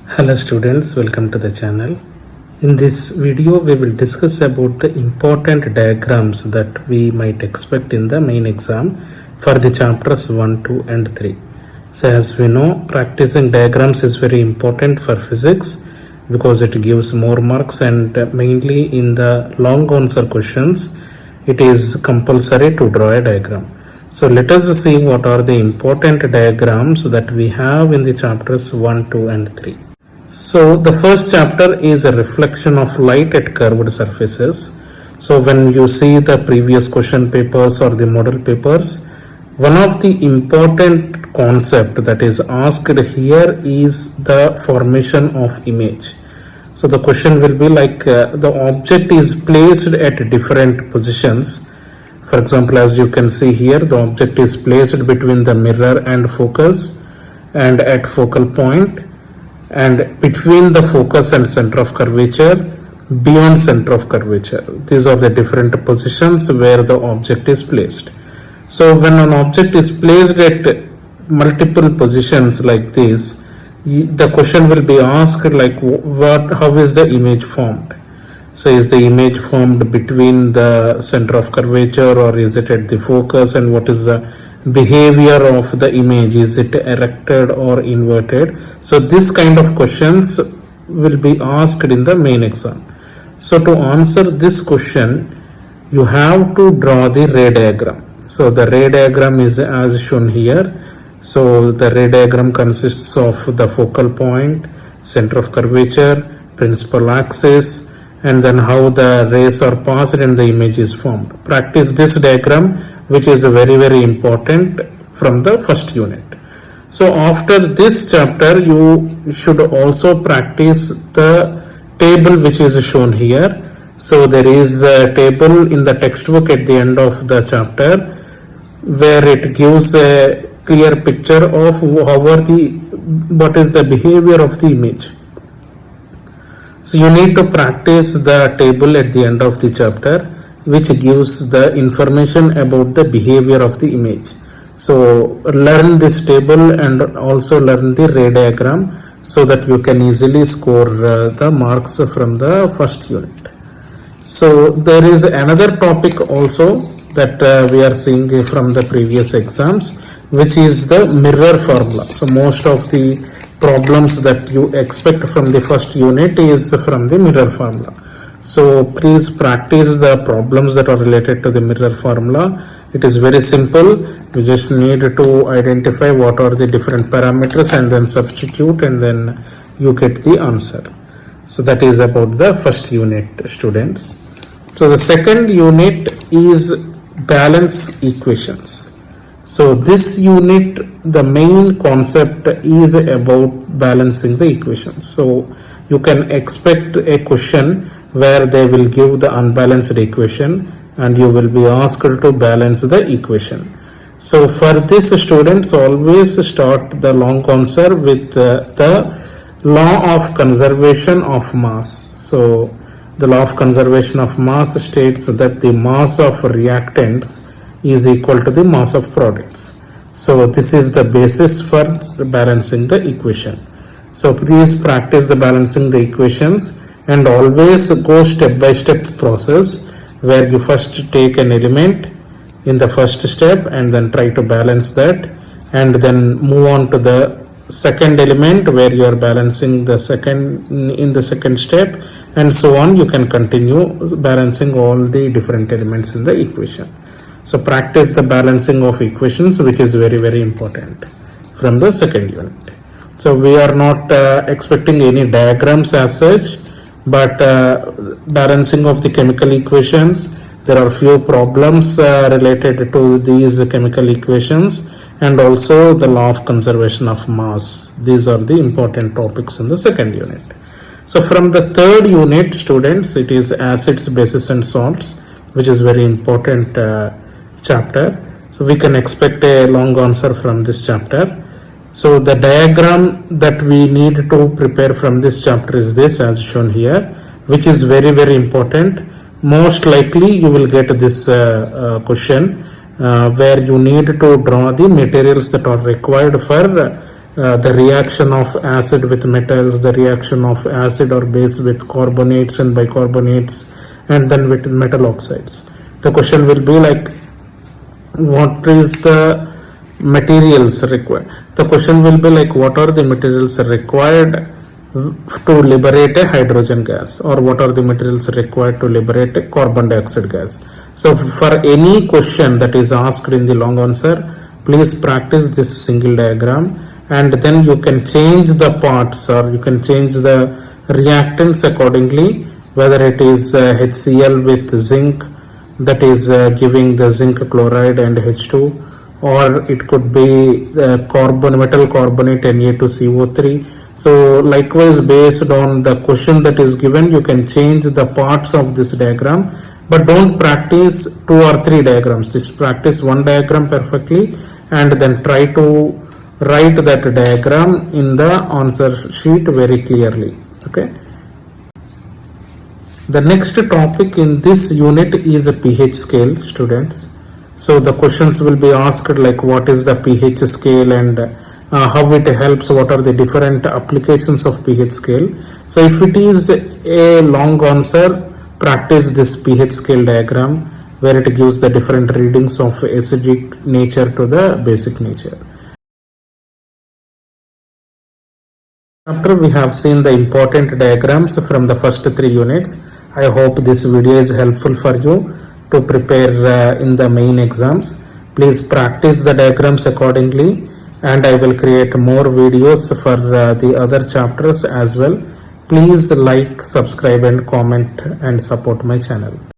Hello students, welcome to the channel. In this video we will discuss about the important diagrams that we might expect in the main exam for the chapters 1, 2 and 3. So as we know, practicing diagrams is very important for physics because it gives more marks, and mainly in the long answer questions it is compulsory to draw a diagram. So let us see what are the important diagrams that we have in the chapters 1, 2 and 3. So the first chapter is a reflection of light at curved surfaces. So when you see the previous question papers or the model papers, one of the important concept that is asked here is the formation of image. So the question will be like the object is placed at different positions. For example, as you can see here, the object is placed between the mirror and focus and at focal point, and between the focus and center of curvature, beyond center of curvature. These are the different positions where the object is placed. So when an object is placed at multiple positions like this, the question will be asked like how is the image formed? So is the image formed between the center of curvature, or is it at the focus, and what is the behavior of the image? Is it erected or inverted? So this kind of questions will be asked in the main exam. So to answer this question, you have to draw the ray diagram. So the ray diagram is as shown here. So the ray diagram consists of the focal point, center of curvature, principal axis, and then how the rays are passed and the image is formed. Practice this diagram, which is very important from the first unit. So after this chapter, you should also practice the table which is shown here. So there is a table in the textbook at the end of the chapter where it gives a clear picture of what is the behavior of the image. So you need to practice the table at the end of the chapter, which gives the information about the behavior of the image. So learn this table and also learn the ray diagram so that you can easily score the marks from the first unit. So there is another topic also that we are seeing from the previous exams, which is the mirror formula. So most of the problems that you expect from the first unit is from the mirror formula. So please practice the problems that are related to the mirror formula. It is very simple. You just need to identify what are the different parameters and then substitute, and then you get the answer. So that is about the first unit, students. So the second unit is balance equations. So this unit, the main concept is about balancing the equations. So you can expect a question where they will give the unbalanced equation and you will be asked to balance the equation. So for this, students always start the long answer with the law of conservation of mass. So the law of conservation of mass states that the mass of reactants is equal to the mass of products. So this is the basis for balancing the equation. So please practice the balancing the equations and always go step by step process where you first take an element in the first step and then try to balance that, and then move on to the second element where you are balancing the second in the second step, and so on. You can continue balancing all the different elements in the equation. So practice the balancing of equations, which is very important from the second unit. So we are not expecting any diagrams as such, but balancing of the chemical equations, there are few problems related to these chemical equations, and also the law of conservation of mass. These are the important topics in the second unit. So from the third unit, students, it is acids, bases and salts, which is very important chapter. So we can expect a long answer from this chapter. So the diagram that we need to prepare from this chapter is this, as shown here, which is very important. Most likely you will get this question where you need to draw the materials that are required for the reaction of acid with metals, the reaction of acid or base with carbonates and bicarbonates, and then with metal oxides. The question will be like, what is the materials required? The question will be like, what are the materials required to liberate a hydrogen gas, or what are the materials required to liberate a carbon dioxide gas? So for any question that is asked in the long answer, please practice this single diagram, and then you can change the parts, or you can change the reactants accordingly, whether it is HCl with zinc, that is giving the zinc chloride and H2, or it could be metal carbonate Na2CO3. So likewise, based on the question that is given, you can change the parts of this diagram, but don't practice 2 or 3 diagrams. Just practice one diagram perfectly and then try to write that diagram in the answer sheet very clearly. Okay. The next topic in this unit is a pH scale, students. So the questions will be asked like, what is the pH scale and how it helps, what are the different applications of pH scale. So if it is a long answer, practice this pH scale diagram where it gives the different readings of acidic nature to the basic nature. After we have seen the important diagrams from the first 3 units, I hope this video is helpful for you to prepare in the main exams. Please practice the diagrams accordingly, and I will create more videos for the other chapters as well. Please like, subscribe and comment and support my channel.